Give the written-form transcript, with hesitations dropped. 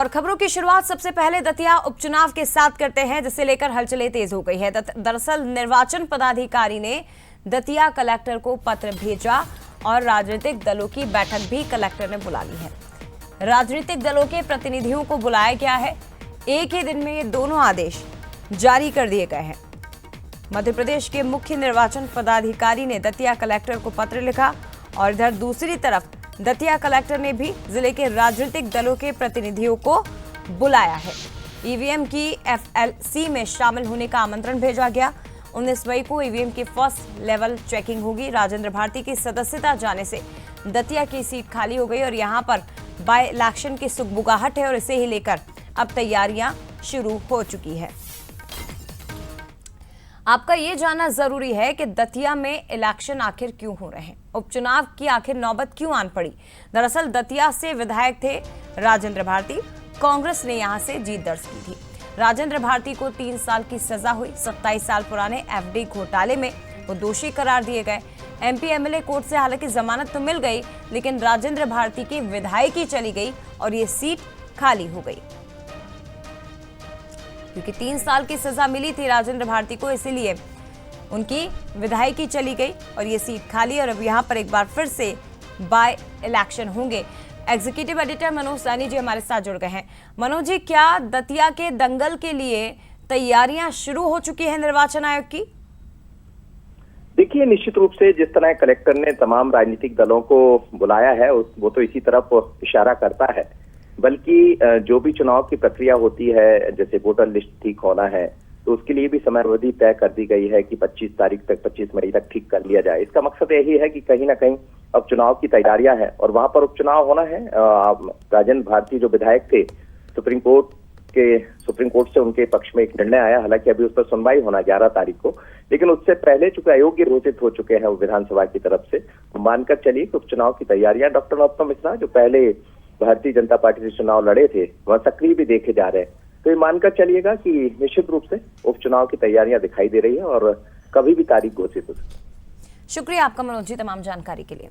और खबरों की शुरुआत सबसे पहले दतिया उपचुनाव के साथ करते हैं, जिसे लेकर हलचलें तेज हो गई है। दरअसल निर्वाचन पदाधिकारी ने दतिया कलेक्टर को पत्र भेजा और राजनीतिक दलों की बैठक भी कलेक्टर ने बुला ली है। राजनीतिक दलों के प्रतिनिधियों को बुलाया गया है। एक ही दिन में ये दोनों आदेश जारी कर दिए गए हैं। मध्य प्रदेश के मुख्य निर्वाचन पदाधिकारी ने दतिया कलेक्टर को पत्र लिखा और इधर दूसरी तरफ दतिया कलेक्टर ने भी जिले के राजनीतिक दलों के प्रतिनिधियों को बुलाया है। ईवीएम की एफएलसी में शामिल होने का आमंत्रण भेजा गया। 19 मई को ईवीएम की फर्स्ट लेवल चेकिंग होगी। राजेंद्र भारती की सदस्यता जाने से दतिया की सीट खाली हो गई और यहां पर बाय इलेक्शन की सुगबुगाहट है और इसे ही लेकर अब तैयारियां शुरू हो चुकी है। आपका ये जानना जरूरी है कि दतिया में इलेक्शन आखिर क्यों हो रहे हैं, उपचुनाव की आखिर नौबत क्यों आन पड़ी। दरअसल दतिया से विधायक थे राजेंद्र भारती। कांग्रेस ने यहां से जीत दर्ज की थी। राजेंद्र भारती को 3 साल की सजा हुई। 27 साल पुराने एफडी घोटाले में वो दोषी करार दिए गए। एमपी एमएलए कोर्ट से हालांकि जमानत तो मिल गई, लेकिन राजेंद्र भारती की विधायकी चली गई और ये सीट खाली हो गई। क्योंकि 3 साल की सजा मिली थी राजेंद्र भारती को, इसीलिए उनकी विधायकी चली गई और ये सीट खाली। और अब यहाँ पर एक बार फिर से बाय इलेक्शन होंगे। एग्जीक्यूटिव एडिटर मनोज सैनी जी हमारे साथ जुड़ गए हैं। मनोज जी, क्या दतिया के दंगल के लिए तैयारियां शुरू हो चुकी है निर्वाचन आयोग की? देखिए, निश्चित रूप से जिस तरह कलेक्टर ने तमाम राजनीतिक दलों को बुलाया है वो तो इसी तरफ इशारा करता है। बल्कि जो भी चुनाव की प्रक्रिया होती है, जैसे वोटर लिस्ट ठीक होना है, तो उसके लिए भी समय अवधि तय कर दी गई है कि 25 तारीख तक, 25 मई तक ठीक कर लिया जाए। इसका मकसद यही है कि कहीं ना कहीं अब चुनाव की तैयारियां हैं और वहां पर उपचुनाव होना है। राजेंद्र भारती जो विधायक थे, सुप्रीम कोर्ट से उनके पक्ष में एक निर्णय आया। हालांकि अभी उस पर सुनवाई होना 11 तारीख को, लेकिन उससे पहले चूंकि अयोग्य घोषित हो चुके हैं वो विधानसभा की तरफ से, मानकर चलिए कि उपचुनाव की तैयारियां, डॉक्टर नरोत्तम मिश्रा जो पहले भारतीय जनता पार्टी से चुनाव लड़े थे, वह सक्रिय भी देखे जा रहे हैं। तो ये मानकर चलिएगा कि निश्चित रूप से उपचुनाव की तैयारियां दिखाई दे रही है और कभी भी तारीख घोषित हो सकती है। शुक्रिया आपका मनोज जी तमाम जानकारी के लिए।